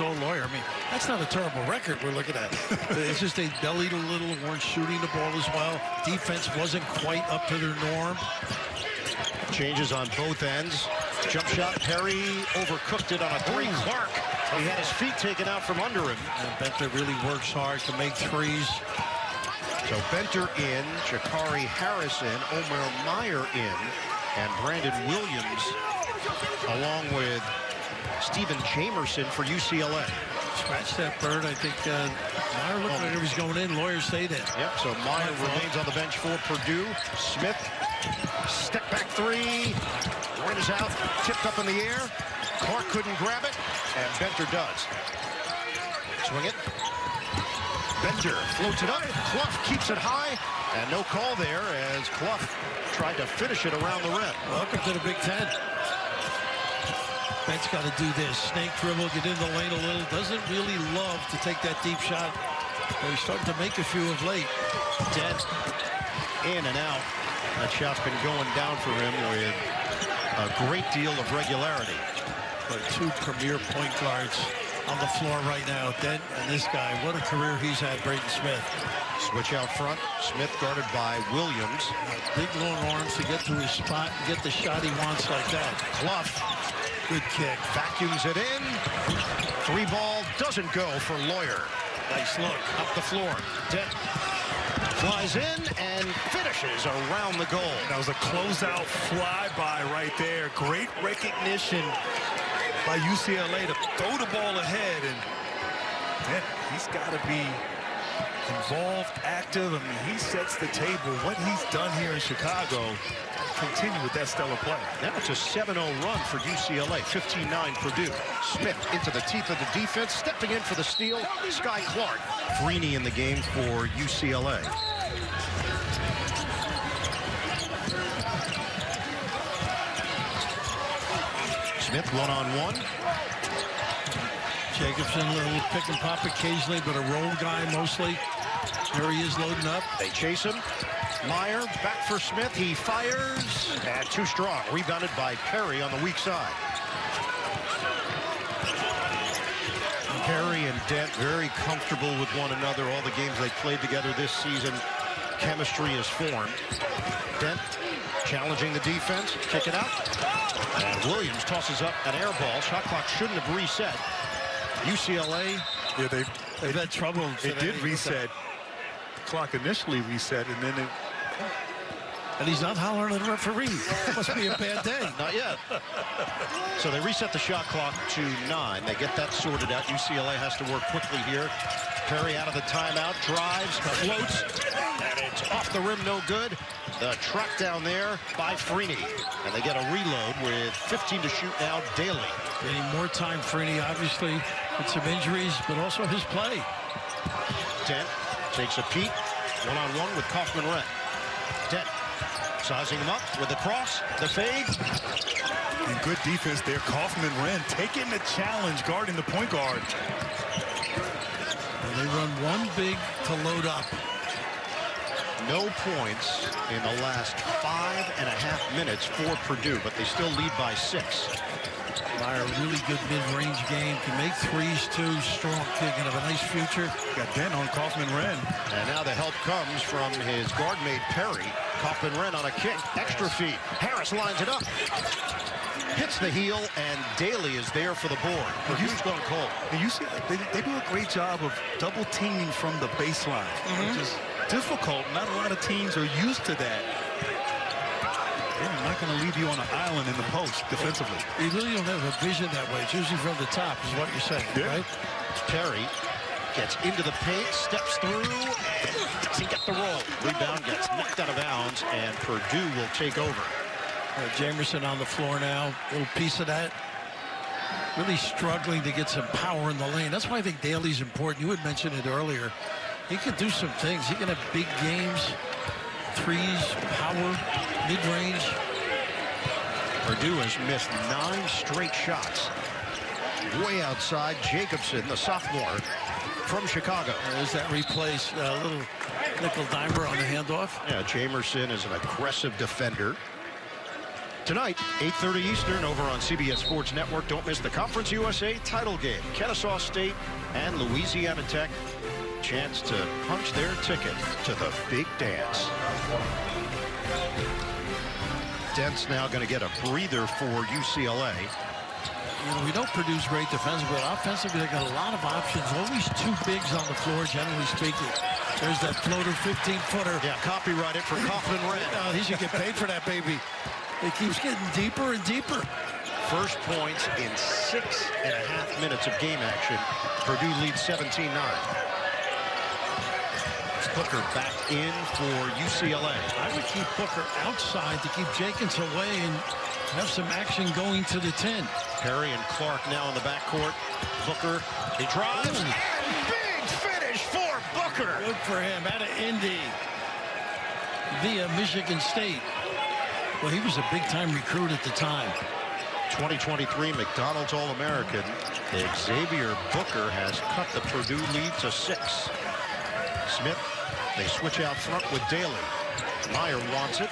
old lawyer. I mean, that's not a terrible record we're looking at. It's just they bellied a little, weren't shooting the ball as well. Defense wasn't quite up to their norm. Changes on both ends. Jump shot, Perry overcooked it on a three. Clark, he had his feet taken out from under him. And Benter really works hard to make threes. So Benter in, Gicarri Harrison, Omar Meyer in, and Brandon Williams along with Stephen Jamerson for UCLA. Scratch that, Bird. I think Meyer looked like he was going in. Lawyer stayed in. Yep, so Meyer remains on the bench for Purdue. Smith, step back three. Rims out, tipped up in the air. Clark couldn't grab it, and Benter does. Swing it. Benter floats it up. Clough keeps it high, and no call there as Clough tried to finish it around the rim. Welcome to the Big Ten. Ben's got to do this. Snake dribble, get in the lane a little. Doesn't really love to take that deep shot, but he's starting to make a few of late. Dead in and out. That shot's been going down for him with a great deal of regularity. But two premier point guards on the floor right now. Dent and this guy, what a career he's had, Braden Smith. Switch out front. Smith guarded by Williams. Big long arms to get to his spot and get the shot he wants like that. Clough. Good kick. Vacuums it in. Three ball doesn't go for Lawyer. Nice look. Up the floor. Dent flies in and finishes around the goal. That was a closeout flyby right there. Great recognition by UCLA to throw the ball ahead, and Dent, he's got to be involved, active. I mean, he sets the table. What he's done here in Chicago, continue with that stellar play. Now it's a 7-0 run for UCLA, 15-9 Purdue. Smith into the teeth of the defense, stepping in for the steal, Sky Clark. Freeney in the game for UCLA. Smith one-on-one. Jacobson, a little pick and pop occasionally, but a roll guy mostly. There he is loading up. They chase him. Meyer back for Smith. He fires. And too strong. Rebounded by Perry on the weak side. Perry and Dent very comfortable with one another. All the games they played together this season, chemistry is formed. Dent challenging the defense. Kick it out. And Williams tosses up an air ball. Shot clock shouldn't have reset. UCLA. Yeah, they've had trouble. It did reset. The clock initially reset, and then it... And he's not hollering at the referee. Must be a bad day. Not yet. So they reset the shot clock to 9. They get that sorted out. UCLA has to work quickly here. Perry out of the timeout, drives, floats, and it's off the rim, no good. The track down there by Freeney. And they get a reload with 15 to shoot now, Daly. Getting more time, Freeney, obviously, with some injuries, but also his play. Dent takes a peek, one-on-one with Kaufman-Wren. Dent sizing him up with the cross, the fade. And good defense there. Kaufman-Wren taking the challenge, guarding the point guard. And they run one big to load up. No points in the last 5.5 minutes for Purdue, but they still lead by 6. Meyer, really good mid-range game. Can make threes, too. Strong kid, gonna have a nice future. Got Dent on Kaufman-Wren. And now the help comes from his guard mate, Perry. Kaufman-Wren on a kick. Extra feet. Harris lines it up. Hits the heel, and Daly is there for the board. Purdue's gone cold. And you see, they do a great job of double teaming from the baseline, which is difficult. Not a lot of teams are used to that. They're not going to leave you on an island in the post defensively. You really don't have a vision that way. It's usually from the top, is what you're saying, right? Perry gets into the paint, steps through, and doesn't get the roll. Rebound gets knocked out of bounds, and Purdue will take over. Jamerson on the floor now. Little piece of that. Really struggling to get some power in the lane. That's why I think Daly's important. You had mentioned it earlier. He can do some things. He can have big games, threes, power, mid-range. Purdue has missed 9 straight shots. Way outside, Jacobson, the sophomore from Chicago. There's that replace, little nickel dimer on the handoff. Yeah, Jamerson is an aggressive defender. Tonight, 8:30 Eastern over on CBS Sports Network. Don't miss the Conference USA title game. Kennesaw State and Louisiana Tech. Chance to punch their ticket to the big dance. Dent's now going to get a breather for UCLA. You know, we don't produce great defensively, but offensively, they got a lot of options. Always two bigs on the floor, generally speaking. There's that floater 15-footer. Yeah, copyright it for Kaufman Red. He should get paid for that, baby. It keeps getting deeper and deeper. First points in 6.5 minutes of game action. Purdue leads 17-9. Booker back in for UCLA. I would keep Booker outside to keep Jenkins away and have some action going to the 10. Perry and Clark now in the backcourt. Booker, he drives, and big finish for Booker. Good for him, out of Indy via Michigan State. Well, he was a big-time recruit at the time. 2023 McDonald's All-American Xavier Booker has cut the Purdue lead to 6. Smith, they switch out front with Daly. Meyer wants it.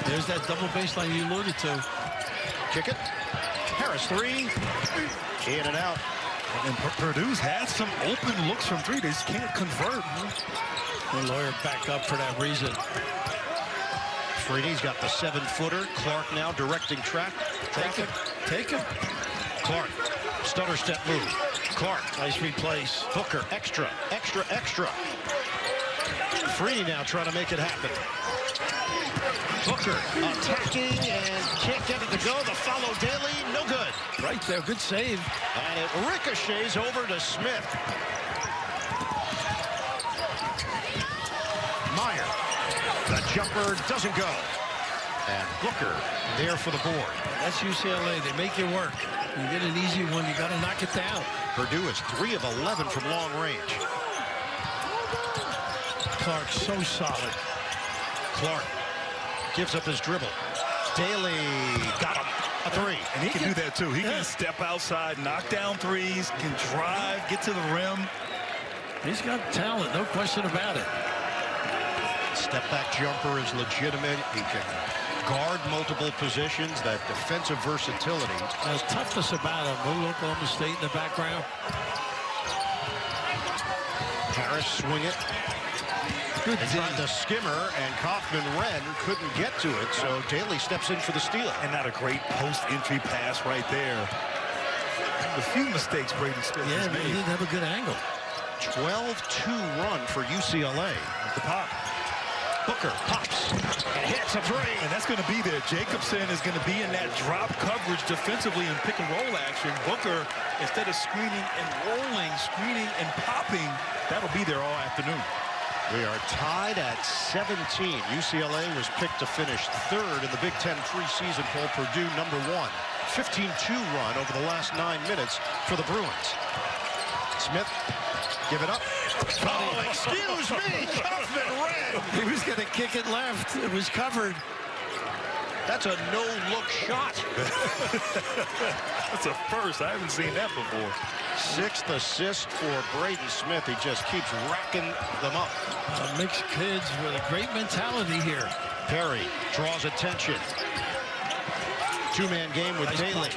There's that double baseline you alluded to. Kick it. Harris, 3. In and out. And Purdue's had some open looks from 3. They just can't convert. The lawyer back up for that reason. Freeney's got the 7-footer. Clark now directing track. Take him. Take him. Clark, stutter step move. Clark, Nice replace. Booker, extra. Freeney now trying to make it happen. Booker attacking and can't get it to go. The follow Daly, no good. Right there, good save. And it ricochets over to Smith. Meyer, the jumper doesn't go. And Booker there for the board. That's UCLA. They make you work. You get an easy one, you got to knock it down. Purdue is 3 of 11 from long range. Clark so solid. Clark gives up his dribble. Daly got him. A 3. And he can do that too. He can step outside, knock down threes, can drive, get to the rim. He's got talent, no question about it. Step back jumper is legitimate. He can guard multiple positions. That defensive versatility. There's toughness about him. Little Oklahoma State in the background. Harris swing it. Good They tried the skimmer, and Kaufman-Wren couldn't get to it, so Daly steps in for the steal. And not a great post-entry pass right there. A few mistakes Brady Smith Yeah, has but he made. didn't have a good angle. 12-2 run for UCLA. The pop. Booker pops and hits a 3. And that's going to be there. Jacobson is going to be in that drop coverage defensively in pick and roll action. Booker, instead of screening and rolling, screening and popping, that'll be there all afternoon. We are tied at 17. UCLA was picked to finish 3rd in the Big Ten preseason poll. Purdue number 1. 15-2 run over the last 9 minutes for the Bruins. Smith, give it up. Oh, excuse me, Kaufman-Wren. He was going to kick it left. It was covered. That's a no-look shot. That's a first. I haven't seen that before. 6th assist for Braden Smith. He just keeps racking them up. Mixed kids with a great mentality here. Perry draws attention. 2-man game with Nice Daly.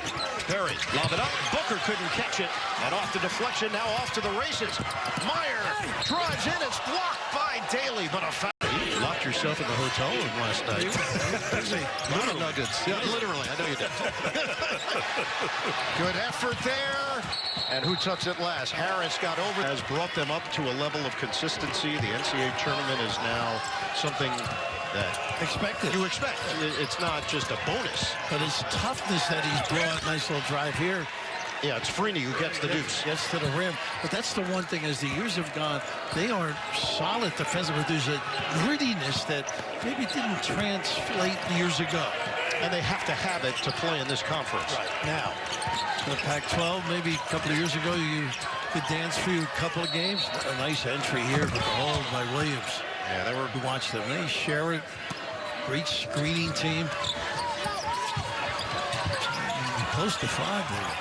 Perry, lob it up. Booker couldn't catch it. And off the deflection, now off to the races. Meyer drives in. It's blocked by Daly, but a foul. You locked yourself in the hotel room last night. Lot of nuggets. Yeah, literally. I know you did. Good effort there. And who tucks it last? Harris got over. Has brought them up to a level of consistency. The NCAA tournament is now something that Expected. you expect. It's not just a bonus. But his toughness that he's brought, nice little drive here. Yeah, it's Freeney who gets the deuce. Gets to the rim. But that's the one thing, as the years have gone, they are solid defensively. There's a grittiness that maybe didn't translate years ago. And they have to have it to play in this conference. Right. Now, the Pac-12, maybe a couple of years ago, you could dance through a couple of games. A nice entry here, but the hold by Williams. Yeah, they were. To watch them. They share it. Great screening team. Close to 5 there.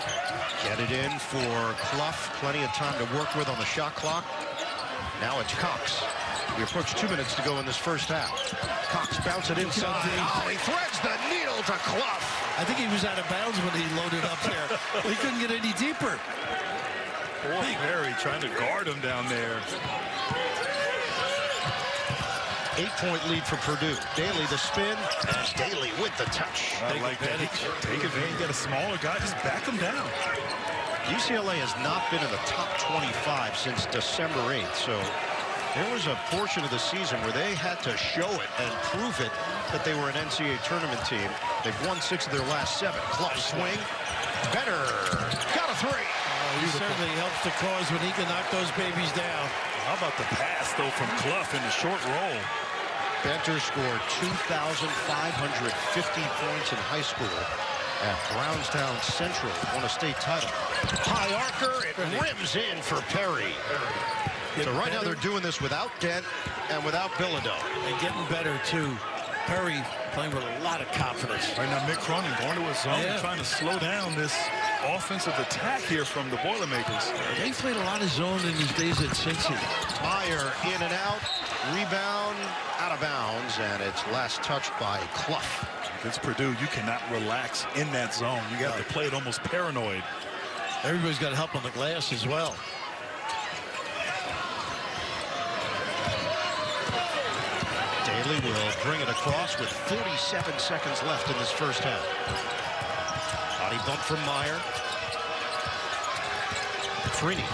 Get it in for Clough. Plenty of time to work with on the shot clock. Now it's Cox. We approach 2 minutes to go in this first half. Cox bounce it inside. Oh, he threads the needle will to Clough. I think he was out of bounds when he loaded up there. He couldn't get any deeper. Poor Perry trying to guard him down there. 8-point lead for Purdue. Daly the spin, and Daly with the touch. I like that. Take advantage. You got a smaller guy, just back him down. UCLA has not been in the top 25 since December 8th, so there was a portion of the season where they had to show it and prove it that they were an NCAA tournament team. They've won 6 of their last 7. Clough swing. Better. Got a 3. He certainly helps the cause when he can knock those babies down. How about the pass, though, from Clough in the short roll? Benter scored 2,550 points in high school at Brownstown Central, won a state title. High arcer, it rims in for Perry. So right now they're doing this without Dent and without Bilodeau. And getting better, too. Perry playing with a lot of confidence. Right now, Mick Cronin going to a zone, trying to slow down this offensive attack here from the Boilermakers. They played a lot of zone in his days at Cincy. Meyer in and out, rebound, out of bounds, and it's last touched by Clough. Against Purdue, you cannot relax in that zone. You got to play it almost paranoid. Everybody's got to help on the glass as well. Daly will bring it across with 47 seconds left in this first half. Body bump from Meyer. Freeney.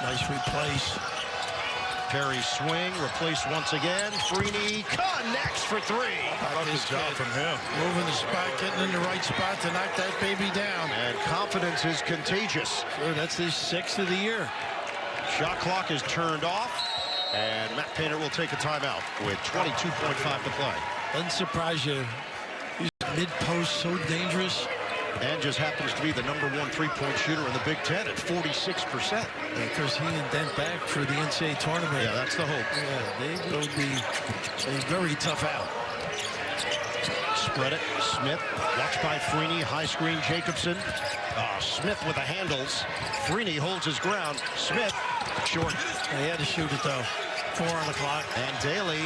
Nice replace. Perry swing, replaced once again. Freeney connects for 3. Good job from him. Moving the spot, getting in the right spot to knock that baby down. And confidence is contagious. Sure, that's his 6th of the year. Shot clock is turned off, and Matt Painter will take a timeout with 22.5 to play. Doesn't surprise you. He's mid-post, so dangerous. And just happens to be the #1 3-point shooter in the Big Ten at 46%. And of course, he and Dent back for the NCAA tournament. Yeah, that's the hope. Yeah, they will be a very tough out. Spread it. Smith, watched by Freeney. High screen, Jacobson. Smith with the handles. Freeney holds his ground. Smith, short. He had to shoot it, though. 4 on the clock. And Daly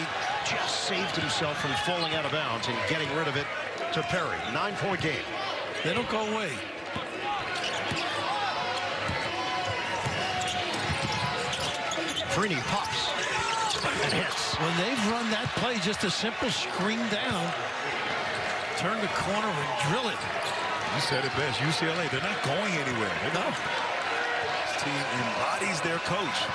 just saved himself from falling out of bounds and getting rid of it to Perry. 9-point game. They don't go away. Freeney pops and hits. When they've run that play, just a simple screen down, turn the corner and drill it. You said it best. UCLA, they're not going anywhere. No. This team embodies their coach.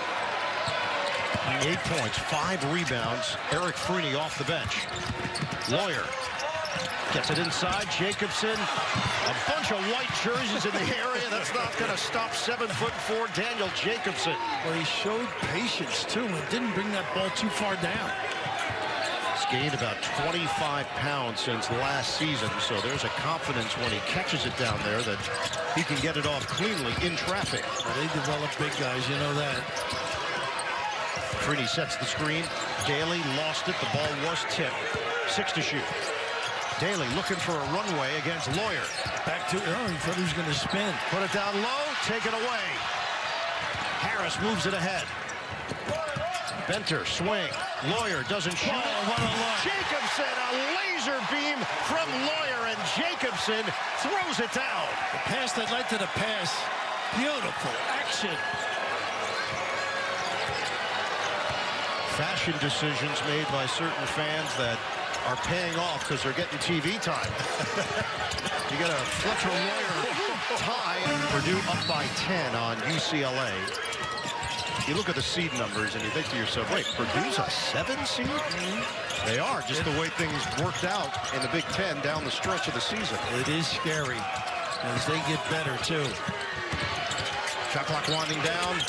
8 points, 5 rebounds. Eric Freeney off the bench. Lawyer gets it inside. Jacobson, a bunch of white jerseys in the area. That's not going to stop 7'4" Daniel Jacobson. Well, he showed patience, too, and didn't bring that ball too far down. He's gained about 25 pounds since last season, so there's a confidence when he catches it down there that he can get it off cleanly in traffic. Well, they develop big guys, you know that. Freeney sets the screen. Daly lost it. The ball was tipped. 6 to shoot. Daly looking for a runway against Lawyer. Back to, he thought he was going to spin. Put it down low, take it away. Harris moves it ahead. Benter, swing. Lawyer doesn't shoot. Oh, what a look. Jacobson, a laser beam from Lawyer, and Jacobson throws it down. The pass that led to the pass. Beautiful action. Fashion decisions made by certain fans that are paying off because they're getting TV time. You got a Fletcher Lawyer tie, and Purdue up by 10 on UCLA. You look at the seed numbers and you think to yourself, wait, Purdue's a 7 seed? They are, just the way things worked out in the Big Ten down the stretch of the season. It is scary as they get better, too. Shot clock winding down.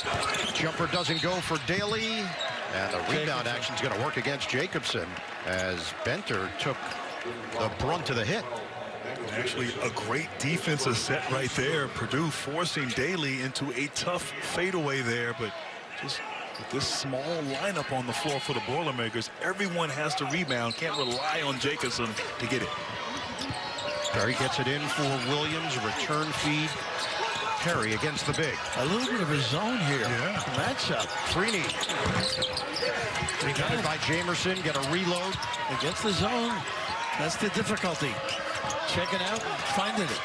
Jumper doesn't go for Daly. And the rebound action's going to work against Jacobson as Benter took the brunt of the hit. Actually, a great defensive set right there. Purdue forcing Daly into a tough fadeaway there, but just with this small lineup on the floor for the Boilermakers, everyone has to rebound. Can't rely on Jacobson to get it. Perry gets it in for Williams. Return feed. Perry against the big. A little bit of a zone here. Yeah. Matchup. Freeney. Rebounded by Jamerson. Get a reload. Against the zone. That's the difficulty. Checking out, finding it.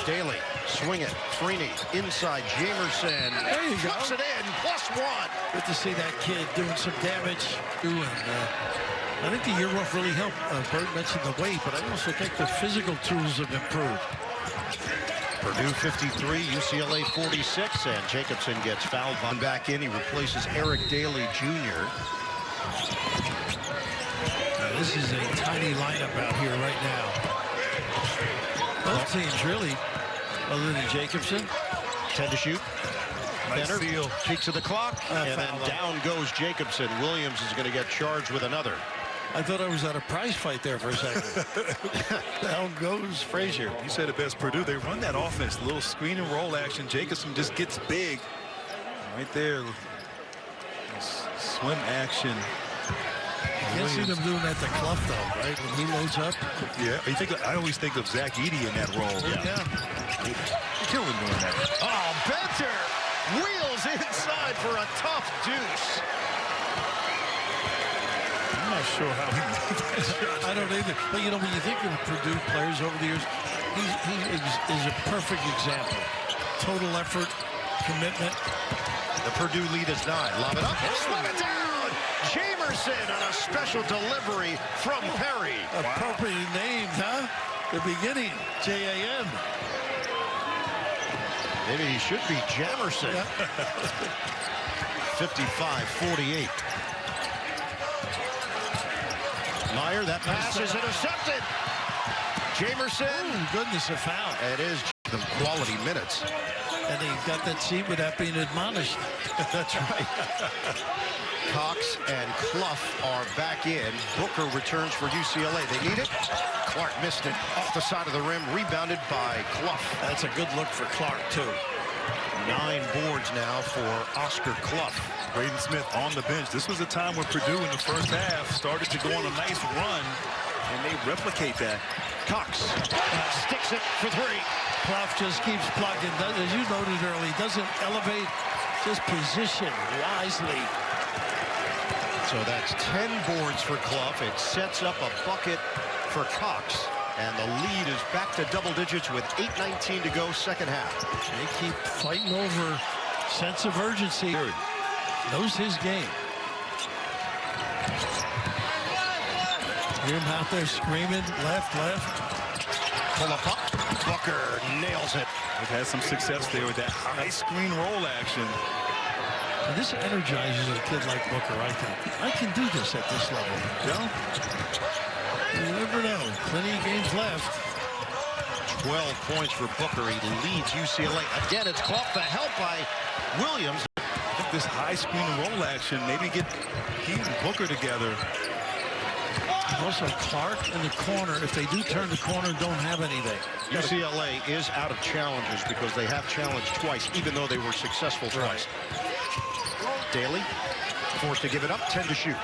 Daly, swing it. Freeney, inside Jamerson. There you go. Flips it in, +1. Good to see that kid doing some damage. And I think the year off really helped. Bert mentioned the weight, but I also think the physical tools have improved. Purdue 53, UCLA 46, and Jacobson gets fouled on back in. He replaces Eric Daly Jr. This is a tiny lineup out here right now. Both teams really, other than Jacobson. 10 to shoot. Nice Benner steal. peeks at the clock, and then foul. down goes Jacobson. Williams is going to get charged with another. I thought I was at a prize fight there for a second. Down goes Frazier. You said it best, Purdue. They run that offense, a little screen and roll action. Jacobson just gets big. Right there. Swim action. Can't see them doing that to Clough, though, right? When he loads up. Yeah, I always think of Zach Edey in that role. Yeah. Killing doing that. Oh, Benter wheels inside for a tough deuce. I'm not sure how he made that shot. I don't either. But, you know, when you think of Purdue players over the years, he is a perfect example. Total effort, commitment. The Purdue lead is 9. Lob it up. Slam it down. Jamerson on a special delivery from Perry. Appropriately named, huh? The beginning, J-A-M. Maybe he should be Jamerson. Yeah. 55-48. Meyer, that pass is intercepted. Jamerson. Oh, goodness, a foul. It is some quality minutes. And he got that seat without being admonished. That's right. Cox and Clough are back in. Booker returns for UCLA. They need it. Clark missed it off the side of the rim. Rebounded by Clough. That's a good look for Clark, too. 9 boards now for Oscar Clough. Braden Smith on the bench. This was a time when Purdue in the first half started to go on a nice run, and they replicate that. Cox sticks it for 3. Clough just keeps plugging. As you noted early, doesn't elevate, just position wisely. So that's 10 boards for Clough. It sets up a bucket for Cox. And the lead is back to double digits with 8:19 to go, second half. They keep fighting over sense of urgency. Knows his game. Hear him out there screaming, left. Pull up. Booker nails it. They've had some success there with that high screen roll action. And this energizes a kid like Booker, I think. I can do this at this level. Yeah. You never know. Plenty of games left. 12 points for Booker. He leads UCLA. Again, it's Clough. The help by Williams. I think this high screen roll action, maybe get he and Booker together. Also, Clark in the corner. If they do turn the corner, don't have anything. UCLA is out of challenges because they have challenged twice, even though they were successful twice. Daly forced to give it up. 10 to shoot.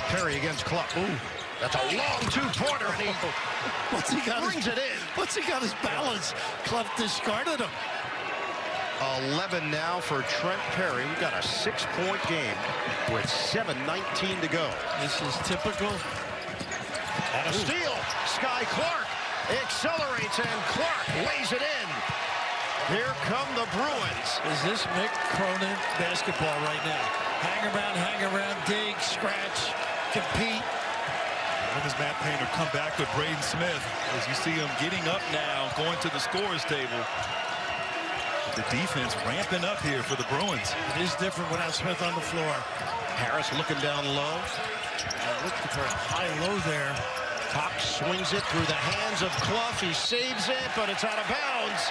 Perry against Clough. Ooh, that's a long 2-pointer, and he brings it in. Once he got his balance, Clough discarded him. 11 now for Trent Perry. We've got a 6-point game with 7:19 to go. This is typical. And a steal. Sky Clark accelerates, and Clark lays it in. Here come the Bruins. Is this Mick Cronin basketball right now? Hang around, dig, scratch, compete. When does Matt Painter come back with Braden Smith? As you see him getting up now, going to the scorer's table. The defense ramping up here for the Bruins. It is different without Smith on the floor. Harris looking down low. Looking for a high-low there. Cox swings it through the hands of Clough. He saves it, but it's out of bounds.